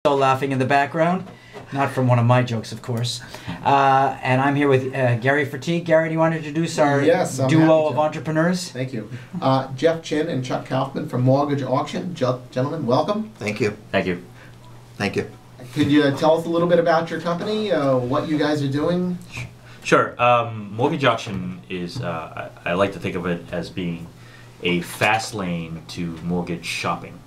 So laughing in the background, not from one of my jokes, of course. And I'm here with Gary Fatigue. Gary, do you want to introduce our duo of entrepreneurs? Thank you. Jeff Chin and Chuck Kaufman from Mortgage Auction. Gentlemen, welcome. Thank you. Thank you. Thank you. Could you tell us a little bit about your company, what you guys are doing? Sure. Mortgage Auction is, I like to think of it as being a fast lane to mortgage shopping.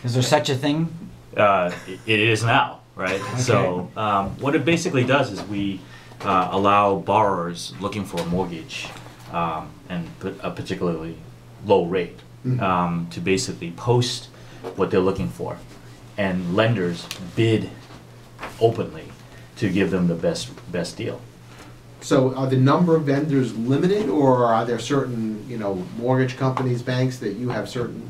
Is there such a thing? It is now, right? Okay. So what it basically does is we allow borrowers looking for a mortgage and a particularly low rate to basically post what they're looking for, and lenders bid openly to give them the best deal. So are the number of vendors limited, or are there certain, mortgage companies, banks that you have certain,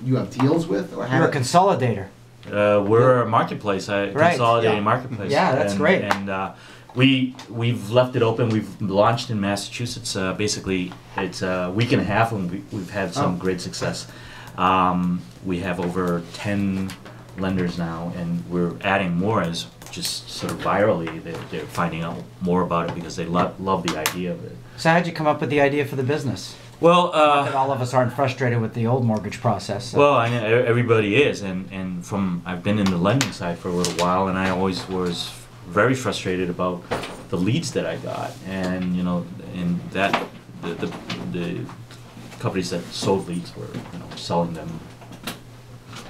you have deals with? Or you're a consolidator. We're a marketplace, consolidating marketplace. Yeah, that's great. And we've left it open. We've launched in Massachusetts. Basically, it's a week and a half, and we've had some great success. We have over 10 lenders now, and we're adding more as just sort of virally. They're finding out more about it because they love the idea of it. So how'd you come up with the idea for the business? Well, not that all of us aren't frustrated with the old mortgage process. So. Well, I know everybody is, and I've been in the lending side for a little while, and I always was very frustrated about the leads that I got, and and that the companies that sold leads were selling them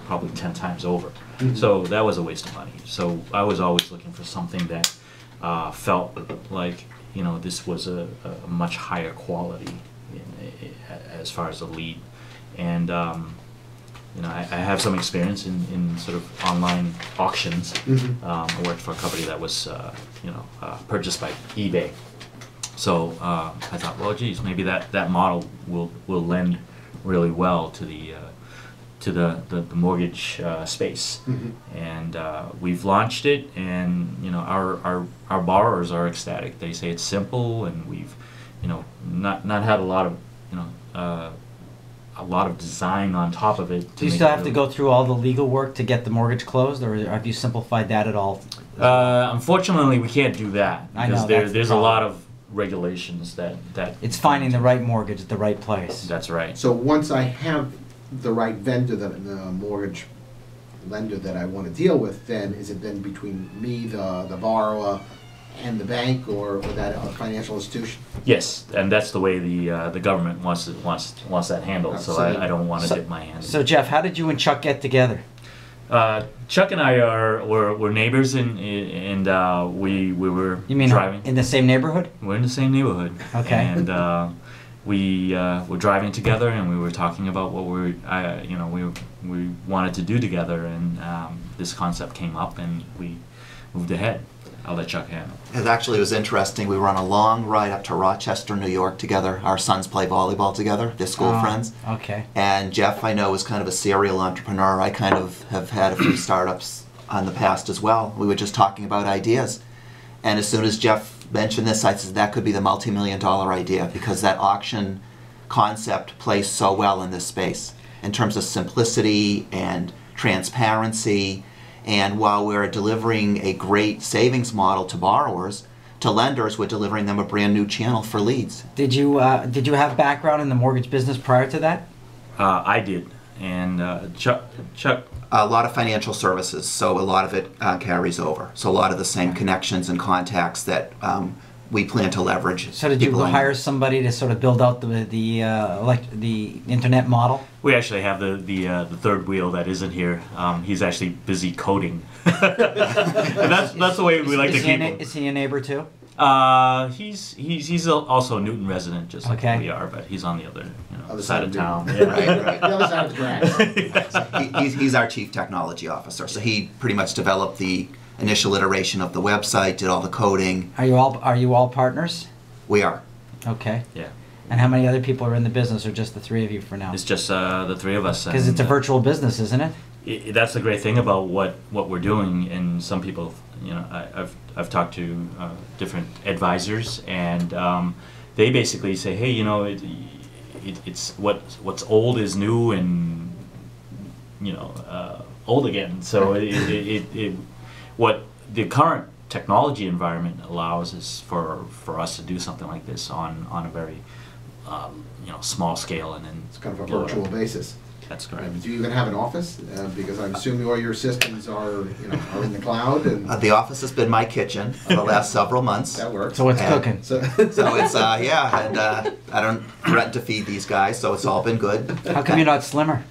probably 10 times over. So that was a waste of money. So I was always looking for something that felt like this was a much higher quality as far as the lead, and I have some experience in sort of online auctions. I worked for a company that was purchased by eBay, so I thought, well, geez, maybe that model will lend really well to the mortgage space, and we've launched it, and our borrowers are ecstatic. They say it's simple, and we've not had a lot of design on top of it. Do you still have to go through all the legal work to get the mortgage closed, or have you simplified that at all? Unfortunately, we can't do that because there's a lot of regulations that it's finding the right mortgage at the right place. That's right. So once I have the right vendor, the mortgage lender that I want to deal with, then is it then between me, the borrower, and the bank, or that financial institution? Yes, and that's the way the government wants that handled. So I don't want to dip my hand. So Jeff, how did you and Chuck get together? Chuck and I we're neighbors, and we were driving in the same neighborhood. We're in the same neighborhood. Okay. And we were driving together, and we were talking about what we wanted to do together, and this concept came up, and we moved ahead. I'll let Chuck handle. It was interesting. We were on a long ride up to Rochester, New York together. Our sons play volleyball together. They're school friends. Okay. And Jeff, I know, is kind of a serial entrepreneur. I kind of have had a few startups on the past as well. We were just talking about ideas. And as soon as Jeff mentioned this, I said that could be the multi-million-dollar idea, because that auction concept plays so well in this space in terms of simplicity and transparency. And while we're delivering a great savings model to borrowers, to lenders, we're delivering them a brand new channel for leads. Did you have background in the mortgage business prior to that? I did, and Chuck. A lot of financial services, so a lot of it carries over. So a lot of the same connections and contacts that we plan to leverage. So did you hire somebody to sort of build out the internet model? We actually have the third wheel that isn't here. He's actually busy coding. And that's the way we like to keep him. Is he a neighbor too? He's also a Newton resident, just like we are, but he's on the other side of town. Yeah. Right. The other side of the grass. He's our chief technology officer, so he pretty much developed the initial iteration of the website, did all the coding. Are you all partners? We are. Okay. Yeah. And how many other people are in the business, or just the three of you for now? It's just the three of us. Because it's a virtual business, isn't it? That's the great thing about what we're doing. And some people, I've talked to different advisors, and they basically say, hey, it's what's old is new, and old again. So what the current technology environment allows is for us to do something like this on a very small scale, and then it's kind of a virtual basis. That's correct. Do you even have an office? Because I'm assuming all your systems are in the cloud. And The office has been my kitchen for the last several months. that works. So what's cooking? So it's and I don't threaten to feed these guys, so it's all been good. How come you're not slimmer?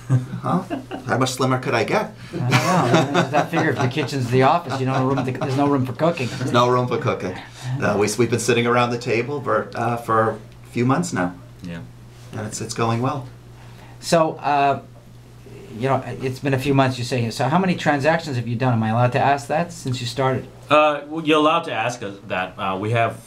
Huh? How much slimmer could I get? I don't know. I figure if the kitchen's the office, there's no room for cooking. There's no room for cooking. We've been sitting around the table for a few months now, Yeah. and it's going well. So, it's been a few months, you say. So how many transactions have you done? Am I allowed to ask that since you started? Well, you're allowed to ask us that. We have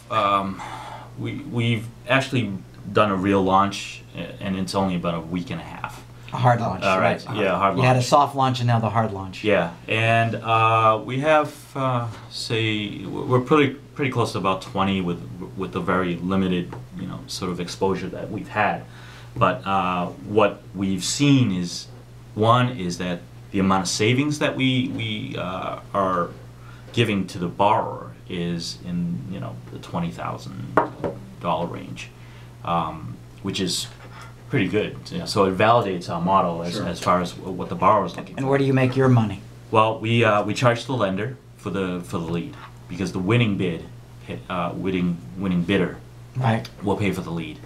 we've actually done a real launch, and it's only about a week and a half. A hard launch, right? Yeah, hard launch. You had a soft launch and now the hard launch. Yeah, and we have we're pretty close to about 20 with the very limited sort of exposure that we've had. But what we've seen is that the amount of savings that we are giving to the borrower is in the $20,000 range, which is pretty good. So it validates our model as far as what the borrower is looking for. And where do you make your money? Well, we charge the lender for the lead, because the winning bidder Right. will pay for the lead,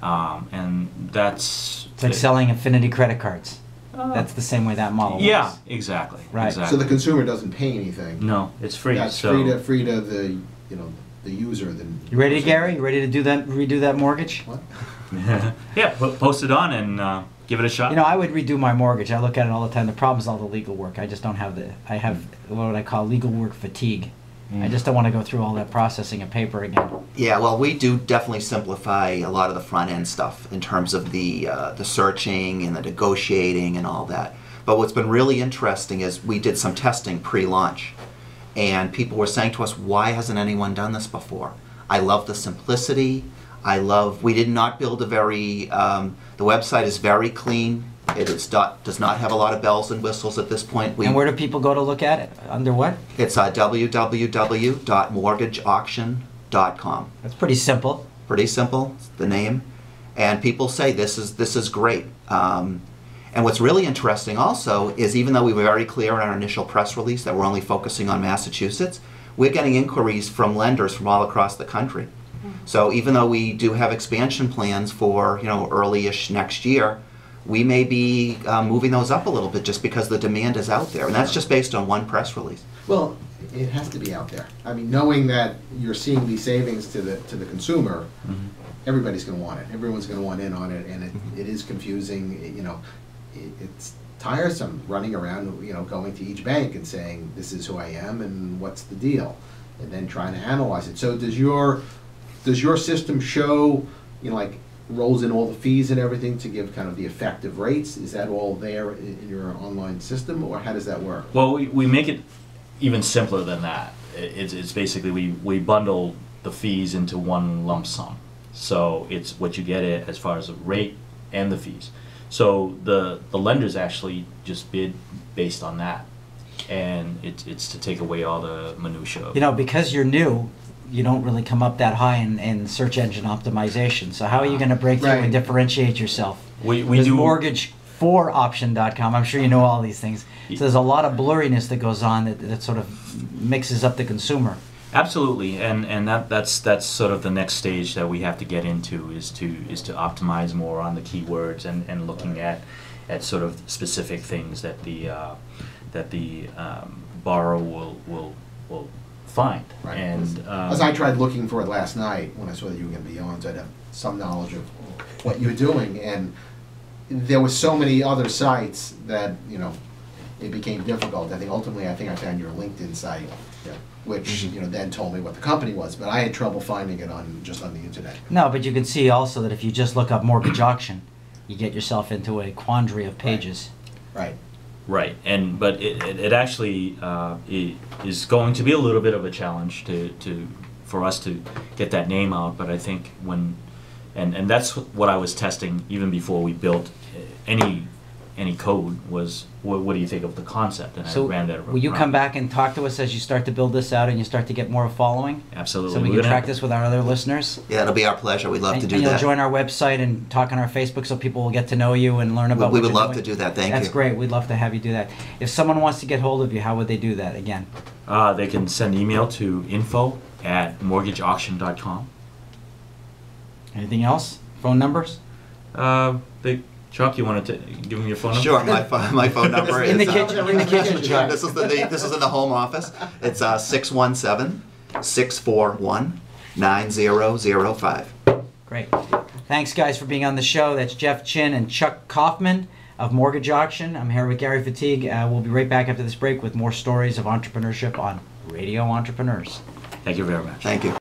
and that's It's like selling Infinity credit cards. That's the same way that model works. Yeah, exactly. Right. Exactly. So the consumer doesn't pay anything. No, it's free. That's so free to the the user. You ready, Gary? You ready to redo that mortgage? What? yeah, post it on and give it a shot. I would redo my mortgage. I look at it all the time. The problem is all the legal work. I just don't have I have what I call legal work fatigue. I just don't want to go through all that processing of paper again. Yeah, well, we do definitely simplify a lot of the front end stuff in terms of the searching and the negotiating and all that. But what's been really interesting is we did some testing pre-launch, and people were saying to us, "Why hasn't anyone done this before?" I love the simplicity. We did not build a very. The website is very clean. It does not have a lot of bells and whistles at this point. And where do people go to look at it? Under what? It's www.mortgageauction.com. That's pretty simple. Pretty simple, the name. And people say this is great. And what's really interesting also is, even though we were very clear in our initial press release that we're only focusing on Massachusetts, we're getting inquiries from lenders from all across the country. So even though we do have expansion plans for early-ish next year, we may be moving those up a little bit just because the demand is out there, and that's just based on one press release. Well, it has to be out there. I mean, knowing that you're seeing these savings to the consumer, everybody's going to want it. Everyone's going to want in on it, and it is confusing. It's tiresome running around, going to each bank and saying, "This is who I am, and what's the deal," and then trying to analyze it. So does your system show, like, rolls in all the fees and everything to give kind of the effective rates? Is that all there in your online system, or how does that work? Well, we make it even simpler than that. It's basically we bundle the fees into one lump sum. So it's what you get as far as the rate and the fees. So the lenders actually just bid based on that, and it's to take away all the minutia. Because you're new, you don't really come up that high in search engine optimization. So how are you going to break through and differentiate yourself? We There's do mortgage4option.com. I'm sure you know all these things. So there's a lot of blurriness that goes on that sort of mixes up the consumer. Absolutely, and that's sort of the next stage that we have to get into is to optimize more on the keywords and looking at sort of specific things that the borrower will find. Right. And as I tried looking for it last night when I saw that you were going to be on, so I'd have some knowledge of what you're doing, and there were so many other sites that it became difficult. I think ultimately I found your LinkedIn site, which then told me what the company was, but I had trouble finding it just on the internet. No, but you can see also that if you just look up mortgage auction, you get yourself into a quandary of pages. Right. Right, but it actually it is going to be a little bit of a challenge for us to get that name out. But I think and that's what I was testing even before we built any any code was, what do you think of the concept? And So I ran that will you around. come back and talk to us as you start to build this out and you start to get more following? Absolutely. So we We're can gonna- track this with our other listeners? Yeah, it'll be our pleasure. We'd love to do And you'll that. join our website and talk on our Facebook so people will get to know you and learn about We what would you're love doing? to do that. Thank That's you. great. We'd love to have you do that. If someone wants to get hold of you, how would they do that again? They can send email to info@mortgageauction.com. Anything else? Phone numbers? Chuck, you wanted to give him your phone number? Sure, my phone number In is the kitchen, in the kitchen, Chuck. This is in the home office. It's 617-641-9005. Great. Thanks, guys, for being on the show. That's Jeff Chin and Chuck Kaufman of Mortgage Auction. I'm here with Gary Fatigue. We'll be right back after this break with more stories of entrepreneurship on Radio Entrepreneurs. Thank you very much. Thank you.